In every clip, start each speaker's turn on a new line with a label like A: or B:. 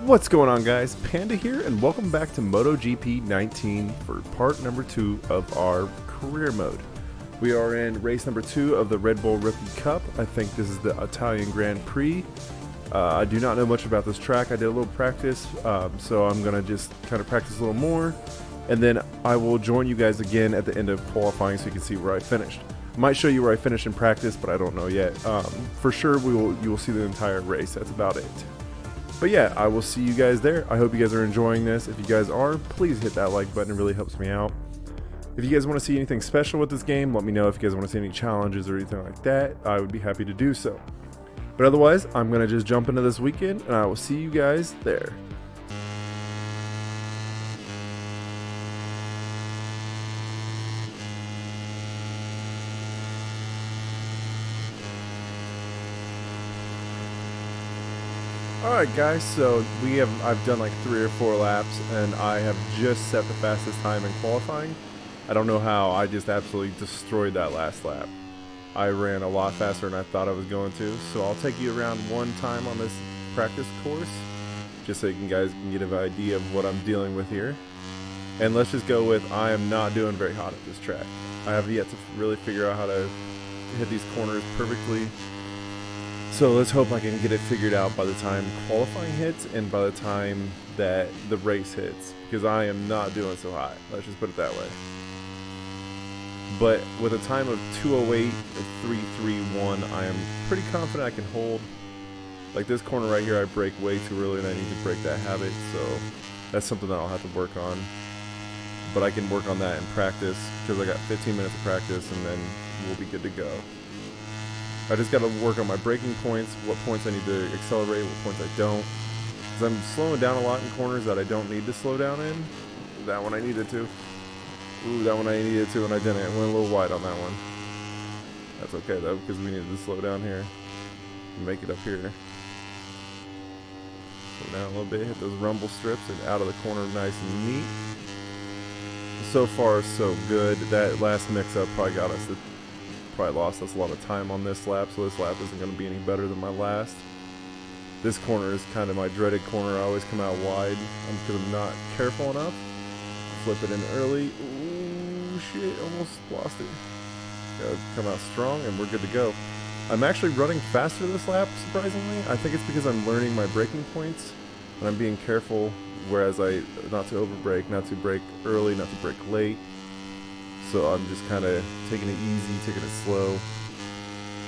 A: What's going on, guys? Panda here, and welcome back to MotoGP 19 for part number 2 of our career mode. We are in race number 2 of the Red Bull Rookie Cup. I think this is the Italian Grand Prix. I do not know much about this track. I did a little practice, so I'm going to just kind of practice a little more, and then I will join you guys again at the end of qualifying so you can see where I finished. I might show you where I finished in practice, but I don't know yet. For sure, you will see the entire race. That's about it. But yeah, I will see you guys there. I hope you guys are enjoying this. If you guys are, please hit that like button. It really helps me out. If you guys want to see anything special with this game, let me know. If you guys want to see any challenges or anything like that, I would be happy to do so. But otherwise, I'm going to just jump into this weekend, and I will see you guys there. Alright guys, so I've done like 3 or 4 laps, and I have just set the fastest time in qualifying. I don't know how, I just absolutely destroyed that last lap. I ran a lot faster than I thought I was going to, so I'll take you around one time on this practice course, just so you guys can get an idea of what I'm dealing with here. And let's just go with, I am not doing very hot at this track. I have yet to really figure out how to hit these corners perfectly. So let's hope I can get it figured out by the time qualifying hits and by the time that the race hits, because I am not doing so hot. Let's just put it that way. But with a time of 2:08 or 3:31, I am pretty confident I can hold. Like this corner right here, I brake way too early and I need to break that habit, so that's something that I'll have to work on. But I can work on that in practice, because I got 15 minutes of practice and then we'll be good to go. I just got to work on my braking points, what points I need to accelerate, what points I don't. Because I'm slowing down a lot in corners that I don't need to slow down in. That one I needed to. Ooh, that one I needed to and I didn't. I went a little wide on that one. That's okay though, because we needed to slow down here. Make it up here. Slow down a little bit, hit those rumble strips and out of the corner nice and neat. So far so good. That last mix-up probably got us probably lost us a lot of time on this lap, so this lap isn't going to be any better than my last. This corner is kind of my dreaded corner. I always come out wide because I'm not careful enough. Flip it in early. Ooh, shit, almost lost it. Gotta come out strong and we're good to go. I'm actually running faster this lap, surprisingly. I think it's because I'm learning my braking points and I'm being careful, whereas not to over brake, not to brake early, not to brake late. So I'm just kind of taking it easy, taking it slow.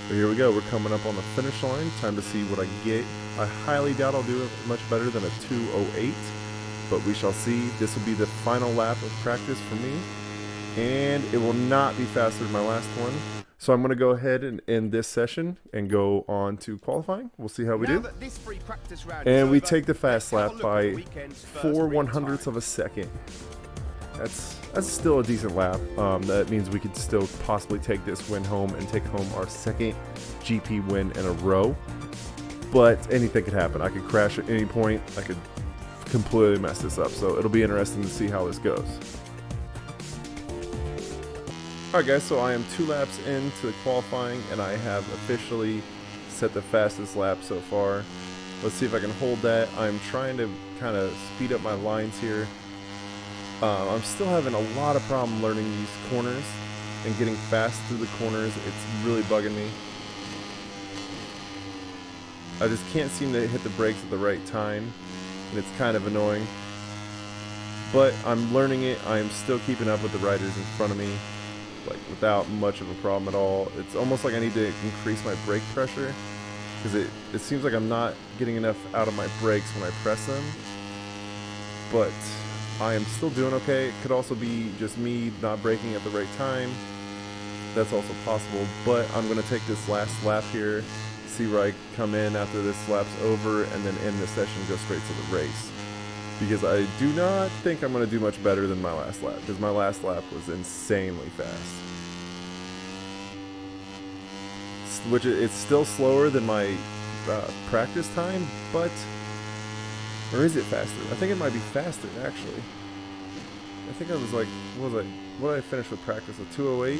A: But here we go, we're coming up on the finish line. Time to see what I get. I highly doubt I'll do it much better than a 2:08, but we shall see. This will be the final lap of practice for me, and it will not be faster than my last one. So I'm going to go ahead and end this session and go on to qualifying. We'll see how we do. And we take the fast lap by 4/100ths of a second. That's still a decent lap. That means we could still possibly take this win home and take home our second GP win in a row. But anything could happen. I could crash at any point. I could completely mess this up. So it'll be interesting to see how this goes. Alright guys, so I am 2 laps into qualifying and I have officially set the fastest lap so far. Let's see if I can hold that. I'm trying to kind of speed up my lines here. I'm still having a lot of problem learning these corners and getting fast through the corners. It's really bugging me. I just can't seem to hit the brakes at the right time, and it's kind of annoying. But I'm learning it. I'm still keeping up with the riders in front of me, like without much of a problem at all. It's almost like I need to increase my brake pressure, because it seems like I'm not getting enough out of my brakes when I press them. But I am still doing okay. It could also be just me not braking at the right time. That's also possible, but I'm going to take this last lap here, see where I come in after this lap's over, and then end the session and go straight to the race. Because I do not think I'm going to do much better than my last lap, because my last lap was insanely fast. Which it's still slower than my practice time, but... Or is it faster? I think it might be faster, actually. I think I was like, what did I finish with practice? A 2:08?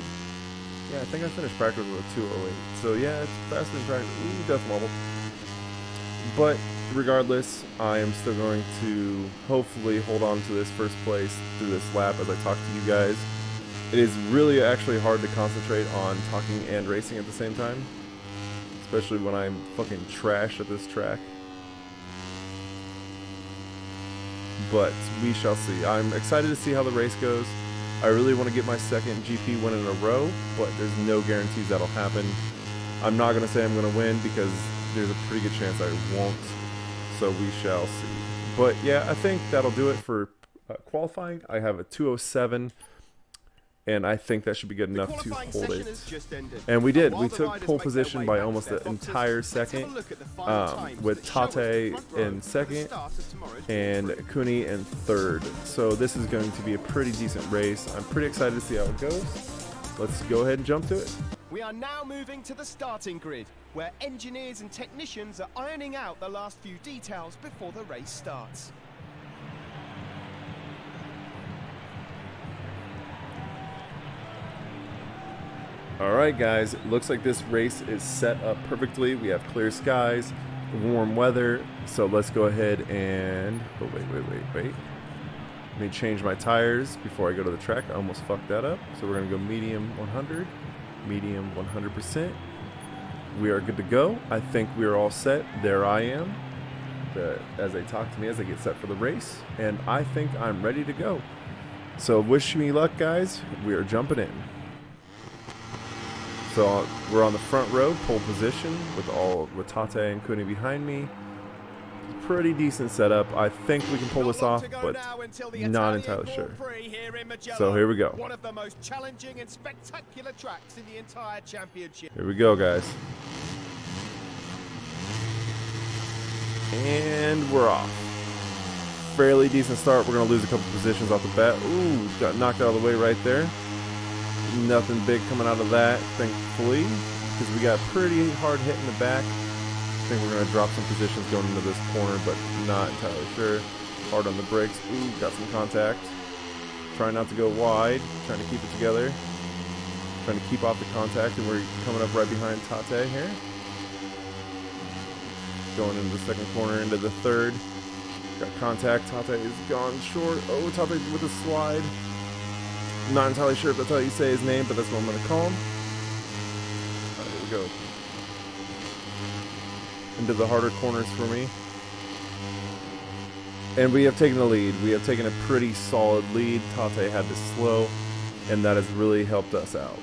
A: Yeah, I think I finished practice with a 2:08. So yeah, it's faster than practice. Ooh, death wobble. But regardless, I am still going to hopefully hold on to this first place through this lap as I talk to you guys. It is really actually hard to concentrate on talking and racing at the same time, especially when I'm fucking trash at this track. But we shall see. I'm excited to see how the race goes. I really want to get my second GP win in a row, but there's no guarantees that'll happen. I'm not going to say I'm going to win because there's a pretty good chance I won't. So we shall see. But yeah, I think that'll do it for qualifying. I have a 2:07. And I think that should be good enough to hold it. And we did. We took pole position by almost an entire second, with Tate in second and Kuni in third. So this is going to be a pretty decent race. I'm pretty excited to see how it goes. Let's go ahead and jump to it.
B: We are now moving to the starting grid, where engineers and technicians are ironing out the last few details before the race starts.
A: Alright guys, it looks like this race is set up perfectly. We have clear skies, warm weather, so let's go ahead and... Oh, wait. Let me change my tires before I go to the track. I almost fucked that up. So we're going to go medium 100, medium 100%. We are good to go. I think we are all set. There I am, as they talk to me as I get set for the race, and I think I'm ready to go. So wish me luck guys, we are jumping in. So we're on the front row, pole position, with Tate and Kuni behind me. Pretty decent setup. I think we can pull this off, but not entirely sure. So here we go.
B: One of the most challenging and spectacular tracks in the entire championship.
A: Here we go, guys. And we're off. Fairly decent start. We're going to lose a couple positions off the bat. Ooh, got knocked out of the way right there. Nothing big coming out of that, thankfully, because we got pretty hard hit in the back. I think we're going to drop some positions going into this corner, but not entirely sure. Hard on the brakes. Ooh, got some contact. Trying not to go wide. Trying to keep it together. Trying to keep off the contact, and we're coming up right behind Tate here. Going into the second corner, into the third. Got contact. Tate is gone short. Oh, Tate with a slide. Not entirely sure if that's how you say his name, but that's what I'm going to call him. Alright, here we go. Into the harder corners for me. And we have taken the lead. We have taken a pretty solid lead. Tate had to slow, and that has really helped us out.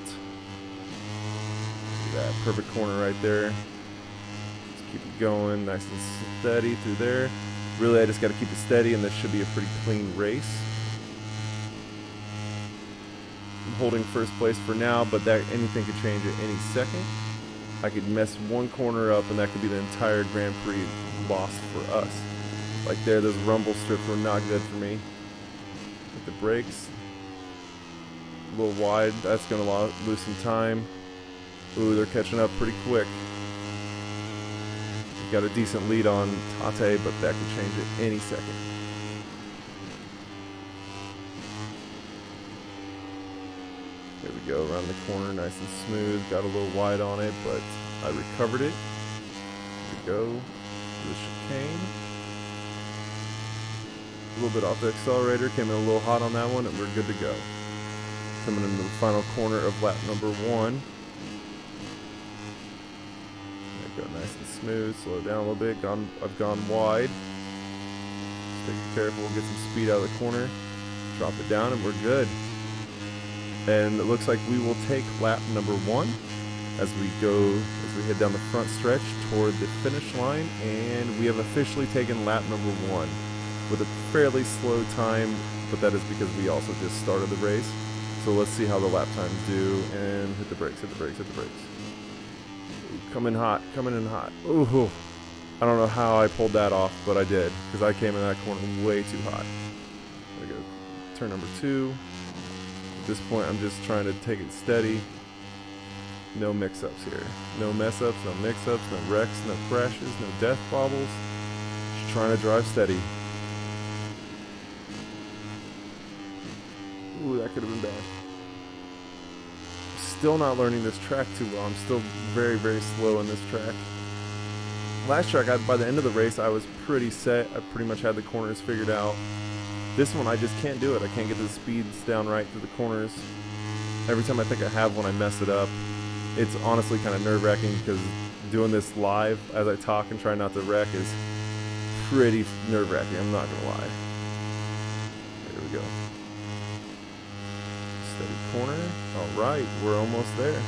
A: See that perfect corner right there. Let's keep it going nice and steady through there. Really, I just got to keep it steady, and this should be a pretty clean race. I'm holding first place for now, but that anything could change at any second. I could mess one corner up, and that could be the entire Grand Prix lost for us. Like there, those rumble strips were not good for me. With the brakes, a little wide. That's going to lose some time. Ooh, they're catching up pretty quick. We've got a decent lead on Tate, but that could change at any second. There we go, around the corner, nice and smooth. Got a little wide on it, but I recovered it. There we go. The chicane. A little bit off the accelerator, came in a little hot on that one, and we're good to go. Coming into the final corner of lap number 1. There we go, nice and smooth. Slow down a little bit. I've gone wide. Stay careful, get some speed out of the corner. Drop it down, and we're good. And it looks like we will take lap number 1 as we head down the front stretch toward the finish line, and we have officially taken lap number 1 with a fairly slow time, but that is because we also just started the race. So let's see how the lap times do, and hit the brakes, hit the brakes, hit the brakes. Ooh, coming in hot. Ooh, I don't know how I pulled that off, but I did, because I came in that corner way too hot. There we go, turn number 2. At this point, I'm just trying to take it steady. No mix-ups here. No mess-ups, no mix-ups, no wrecks, no crashes, no death bobbles. Just trying to drive steady. Ooh, that could have been bad. Still not learning this track too well. I'm still very, very slow on this track. last track, by the end of the race, I was pretty set. I pretty much had the corners figured out. This one, I just can't do it. I can't get the speeds down right through the corners. Every time I think I have one, I mess it up. It's honestly kind of nerve-wracking because doing this live as I talk and try not to wreck is pretty nerve-wracking. I'm not gonna lie. There we go. Steady corner. All right, we're almost there.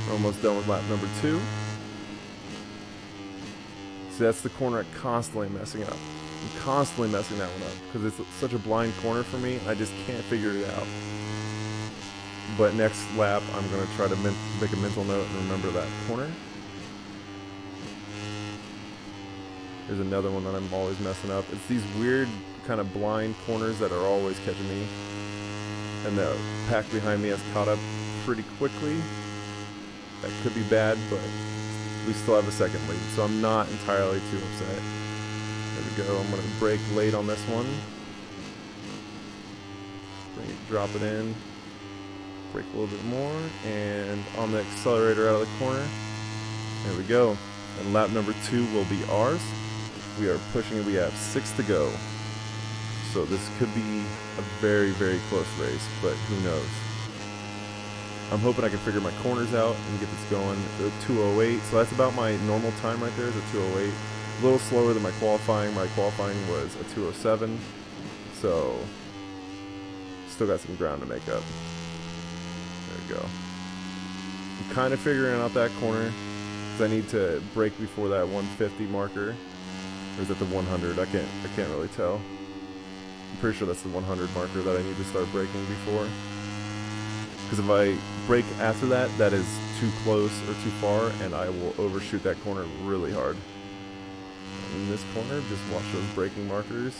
A: We're almost done with lap number 2. See, that's the corner I'm constantly messing up. I'm constantly messing that one up because it's such a blind corner for me. I just can't figure it out. But next lap, I'm going to try to make a mental note and remember that corner. Here's another one that I'm always messing up. It's these weird kind of blind corners that are always catching me. And the pack behind me has caught up pretty quickly. That could be bad, but we still have a second lead, so I'm not entirely too upset. There we go. I'm going to brake late on this one. Drop it in. Brake a little bit more, and on the accelerator out of the corner. There we go. And lap number 2 will be ours. We are pushing it. We have 6 to go. So this could be a very, very close race, but who knows. I'm hoping I can figure my corners out and get this going. 2:08, so that's about my normal time right there, is a 2:08. A little slower than my qualifying. My qualifying was a 2:07, so still got some ground to make up. There we go. I'm kind of figuring out that corner because I need to brake before that 150 marker. Or is it the 100? I can't really tell. I'm pretty sure that's the 100 marker that I need to start braking before. Because if I brake after that, that is too close or too far, and I will overshoot that corner really hard. In this corner, just watch those braking markers.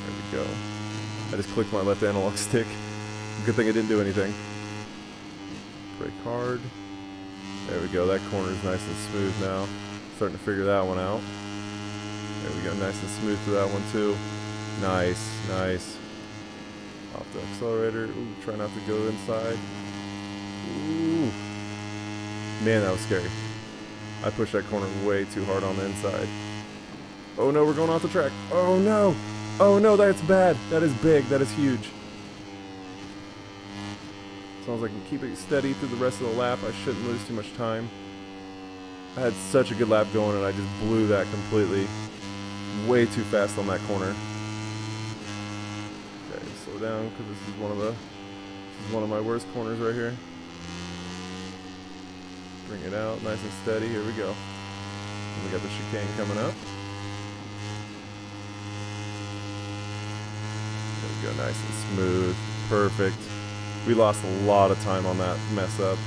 A: There we go. I just clicked my left analog stick. Good thing I didn't do anything. Brake hard. There we go. That corner is nice and smooth now. Starting to figure that one out. There we go. Nice and smooth to that one too. Nice, nice. Off the accelerator. Ooh, try not to go inside. Ooh. Man, that was scary. I pushed that corner way too hard on the inside. Oh no, we're going off the track. Oh no! Oh no, that's bad. That is big. That is huge. As long as I can keep it steady through the rest of the lap, I shouldn't lose too much time. I had such a good lap going and I just blew that completely. Way too fast on that corner. Okay, slow down because this is one of my worst corners right here. Bring it out, nice and steady. Here we go. And we got the chicane coming up. There we go, nice and smooth. Perfect. We lost a lot of time on that mess up.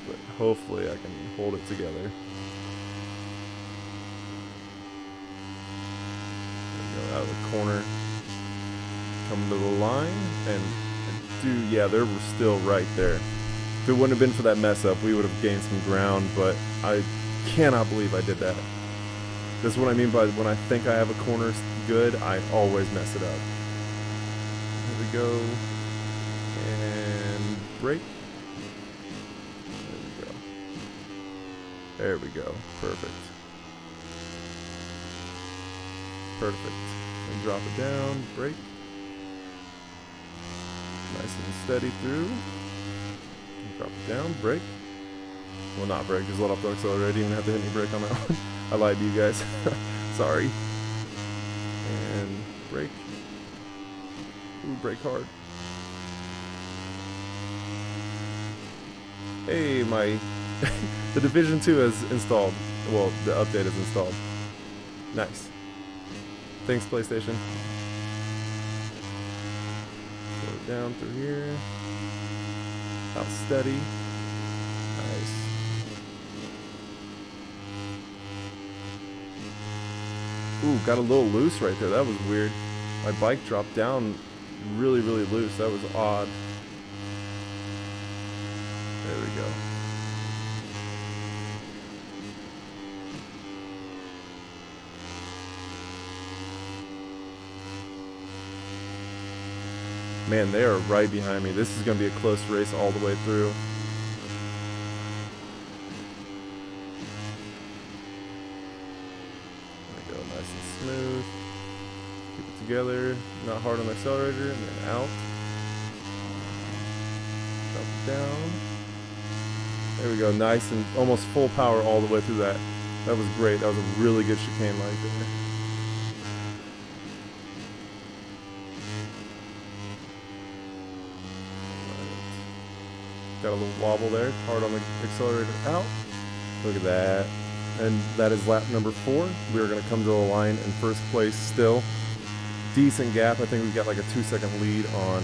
A: But hopefully I can hold it together. There we go, out of the corner. Come to the line, and yeah, they were still right there. If it wouldn't have been for that mess up, we would have gained some ground, but I cannot believe I did that. This is what I mean by when I think I have a corner good, I always mess it up. Here we go. And brake. There we go. There we go. Perfect. Perfect. And drop it down. Brake. Nice and steady through. Drop it down, brake. Well, not brake, just let off the accelerator. I didn't even have to hit any brake on that one. I lied to you guys. Sorry. And brake. Ooh, brake hard. Hey, my... the Division 2 is installed. Well, the update is installed. Nice. Thanks, PlayStation. Down through here. Out steady. Nice. Ooh, got a little loose right there. That was weird. My bike dropped down really, really loose. That was odd. There we go. Man, they are right behind me. This is going to be a close race all the way through. nice and smooth. Keep it together, not hard on the accelerator, and then out. Drop it down. There we go, nice and almost full power all the way through that. That was great. That was a really good chicane leg there. Got a little wobble there, hard on the accelerator out. Look at that. And that is lap number 4. We are going to come to the line in first place still. Decent gap. I think we got like a 2-second lead on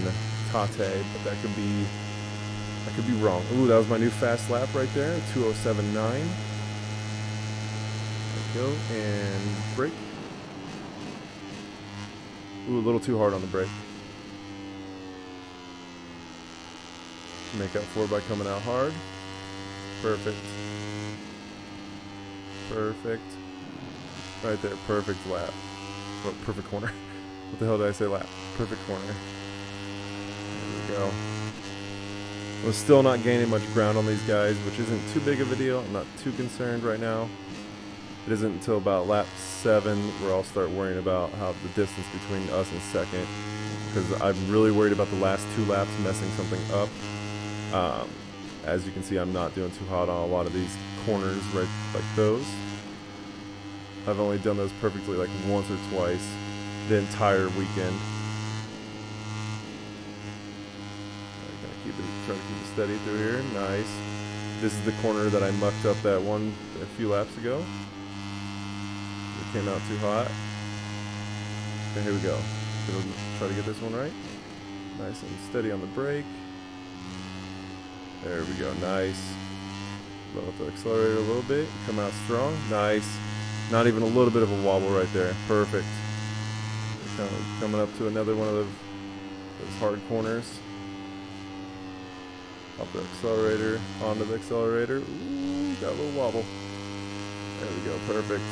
A: Tate, but that could be wrong. Ooh, that was my new fast lap right there, 2:07.9. There we go, and brake. Ooh, a little too hard on the brake. Make up for it by coming out hard. Perfect. Perfect. Right there, perfect lap. Oh, perfect corner. What the hell did I say lap? Perfect corner. There we go. I'm still not gaining much ground on these guys, which isn't too big of a deal. I'm not too concerned right now. It isn't until about lap 7 where I'll start worrying about how the distance between us and second, because I'm really worried about the last 2 laps messing something up. As you can see, I'm not doing too hot on a lot of these corners right like those. I've only done those perfectly like once or twice the entire weekend. Try to keep it steady through here. Nice. This is the corner that I mucked up that one a few laps ago. It came out too hot. Okay, here we go. Gonna try to get this one right. Nice and steady on the brake. There we go. Nice. Blow up the accelerator a little bit. Come out strong. Nice. Not even a little bit of a wobble right there. Perfect. Coming up to another one of those hard corners. Up the accelerator, onto the accelerator. Ooh, got a little wobble. There we go, perfect.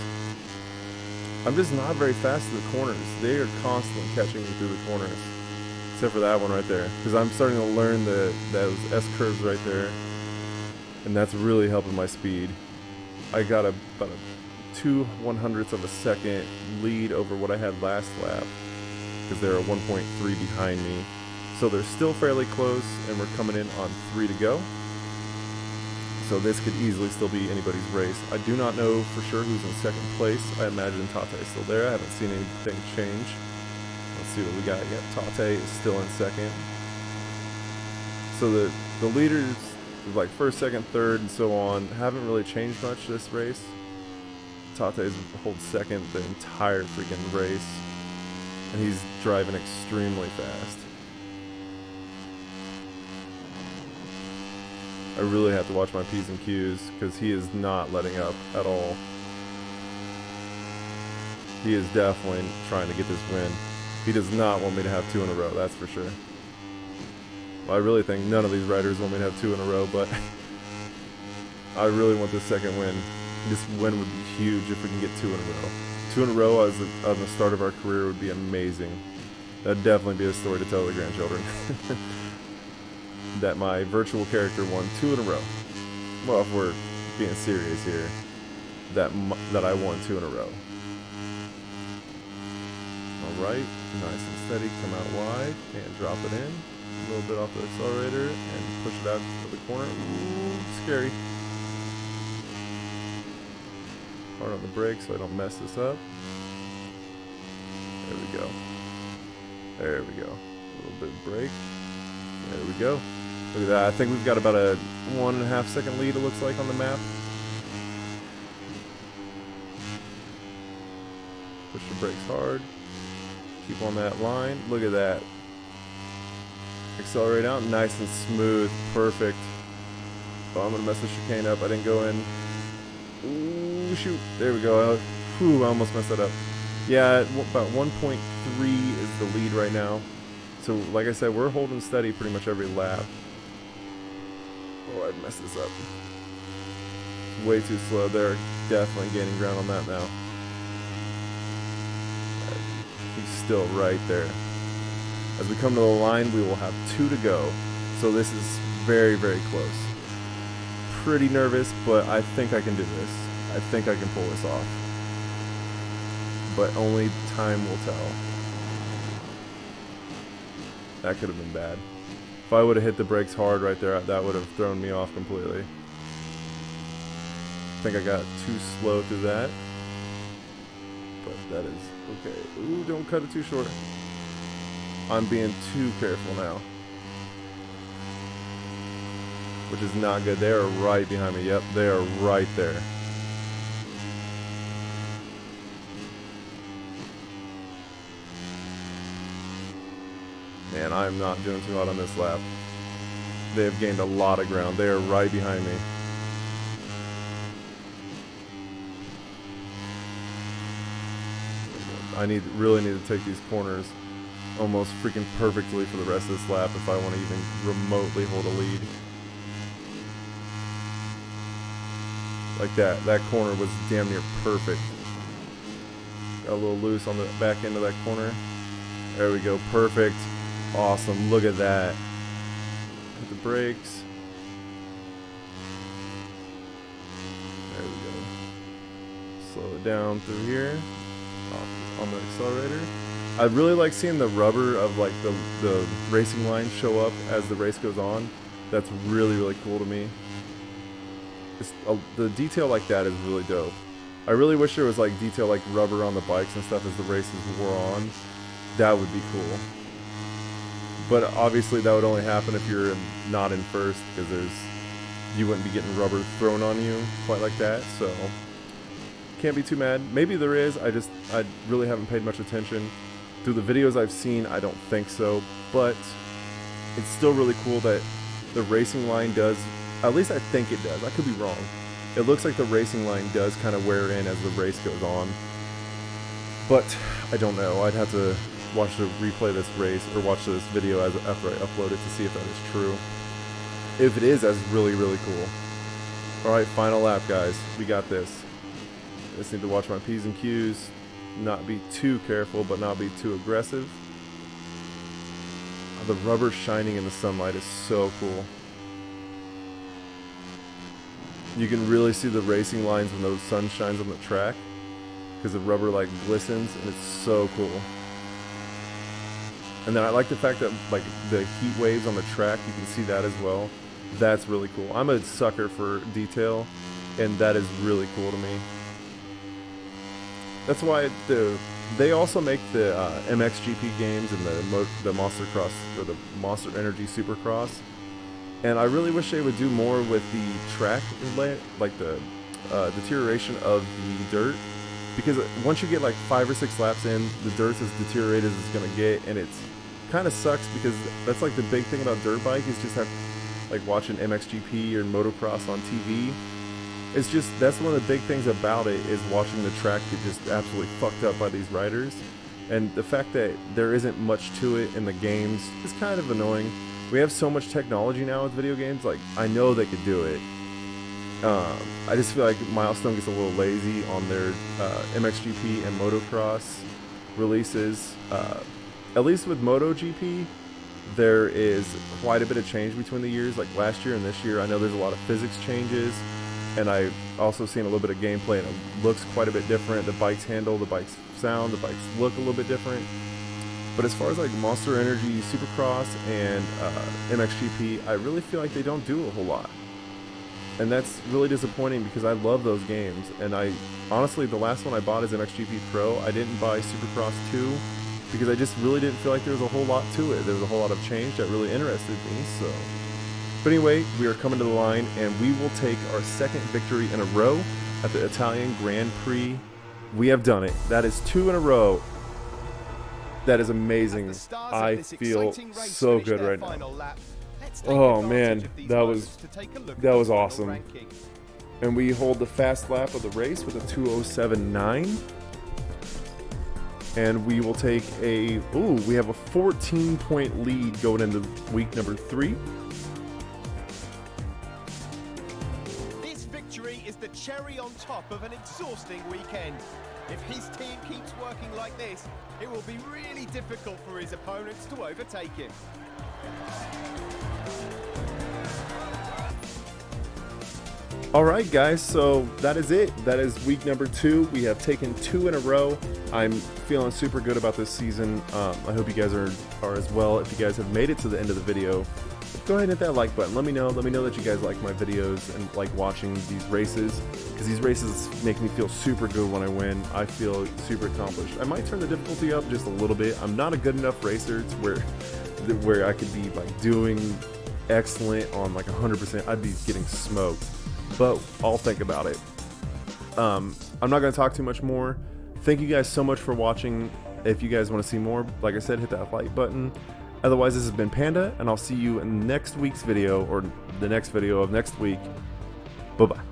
A: I'm just not very fast to the corners. They are constantly catching me through the corners. Except for that one right there. Because I'm starting to learn those S-curves right there. And that's really helping my speed. I got about a 2/100ths of a second lead over what I had last lap. Because they're 1.3 behind me. So they're still fairly close, and we're coming in on 3 to go. So this could easily still be anybody's race. I do not know for sure who's in second place. I imagine Tate is still there. I haven't seen anything change. Let's see what we got yet. Tate is still in second. So the leaders, like first, second, third, and so on, haven't really changed much this race. Tate's holds second the entire freaking race, and he's driving extremely fast. I really have to watch my P's and Q's because he is not letting up at all. He is definitely trying to get this win. He does not want me to have 2 in a row, that's for sure. Well, I really think none of these riders want me to have 2 in a row, but I really want this second win. This win would be huge if we can get 2 in a row. 2 in a row on the start of our career would be amazing. That'd definitely be a story to tell the grandchildren. That my virtual character won 2 in a row. Well, if we're being serious here, that I won 2 in a row. All right, nice and steady. Come out wide and drop it in. A little bit off the accelerator and push it out to the corner. Ooh, scary. Hard on the brake so I don't mess this up. There we go. There we go. A little bit of brake. There we go. Look at that. I think we've got about a 1.5 second lead, it looks like, on the map. Push the brakes hard. Keep on that line. Look at that. Accelerate out. Nice and smooth. Perfect. Oh, I'm going to mess the chicane up. I didn't go in. Ooh, shoot. There we go. Whew, I almost messed that up. Yeah, about 1.3 is the lead right now. So, like I said, we're holding steady pretty much every lap. Oh, I'd messed this up. Way too slow. They're definitely gaining ground on that now. He's still right there. As we come to the line, we will have 2 to go. So this is very, very close. Pretty nervous, but I think I can do this. I think I can pull this off. but only time will tell. That could have been bad. If I would have hit the brakes hard right there, that would have thrown me off completely. I think I got too slow through that. But that is okay. Ooh, don't cut it too short. I'm being too careful now. Which is not good. They are right behind me. Yep, they are right there. Man, I'm not doing too hot on this lap. They have gained a lot of ground. They are right behind me. I really need to take these corners almost freaking perfectly for the rest of this lap if I want to even remotely hold a lead. Like that. That corner was damn near perfect. Got a little loose on the back end of that corner. There we go. Perfect. Awesome. Look at that. Hit the brakes. There we go. Slow it down through here. Off on the accelerator. I really like seeing the rubber of like the racing line show up as the race goes on. That's really, really cool to me. The detail like that is really dope. I really wish there was like detail like rubber on the bikes and stuff as the races wore on. That would be cool. But obviously that would only happen if you're not in first, because you wouldn't be getting rubber thrown on you quite like that. So can't be too mad. Maybe there is. I really haven't paid much attention. Through the videos I've seen, I don't think so. But it's still really cool that the racing line does. At least I think it does. I could be wrong. It looks like the racing line does kind of wear in as the race goes on. But I don't know. I'd have to watch the replay this race or watch this video after I upload it to see if that is true. If it is, that's really, really cool. Alright, final lap, guys. We got this. I just need to watch my P's and Q's. Not be too careful, but not be too aggressive. The rubber shining in the sunlight is so cool. You can really see the racing lines when the sun shines on the track, because the rubber like glistens, and it's so cool. And then I like the fact that like the heat waves on the track, you can see that as well. That's really cool. I'm a sucker for detail, and that is really cool to me. That's why they also make the MXGP games and the Monster Cross or the Monster Energy Supercross. And I really wish they would do more with the track, like the deterioration of the dirt. Because once you get like 5 or 6 laps in, the dirt's as deteriorated as it's going to get. And it's kind of sucks because that's like the big thing about dirt bike is just like watching MXGP or motocross on TV. It's just, that's one of the big things about it is watching the track get just absolutely fucked up by these riders. And the fact that there isn't much to it in the games is kind of annoying. We have so much technology now with video games, like, I know they could do it. I just feel like Milestone gets a little lazy on their MXGP and motocross releases. At least with MotoGP, there is quite a bit of change between the years, like last year and this year. I know there's a lot of physics changes, and I've also seen a little bit of gameplay, and it looks quite a bit different. The bikes handle, the bikes sound, the bikes look a little bit different. But as far as like Monster Energy Supercross and MXGP, I really feel like they don't do a whole lot. And that's really disappointing because I love those games. And honestly, the last one I bought is MXGP Pro. I didn't buy Supercross 2 because I just really didn't feel like there was a whole lot to it. There was a whole lot of change that really interested me. So, but anyway, we are coming to the line, and we will take our second victory in a row at the Italian Grand Prix. We have done it. That is 2 in a row. That is amazing. I feel so good right now. Oh man, that was awesome. And we hold the fast lap of the race with a 2:07.9. And we will take we have a 14-point lead going into week number 3.
B: This victory is the cherry on top of an exhausting weekend. If his team keeps working like this, it will be really difficult for his opponents to overtake him.
A: Alright guys, so that is it. That is week number 2. We have taken 2 in a row. I'm feeling super good about this season. I hope you guys are as well. If you guys have made it to the end of the video, go ahead and hit that like button. Let me know that you guys like my videos and like watching these races, because these races make me feel super good when I win. I feel super accomplished. I might turn the difficulty up just a little bit. I'm not a good enough racer to where I could be like doing excellent on like 100%. I'd be getting smoked, but I'll think about it. I'm not going to talk too much more. Thank you guys so much for watching. If you guys want to see more, like I said, hit that like button. Otherwise, this has been Panda, and I'll see you in next week's video, or the next video of next week. Bye-bye.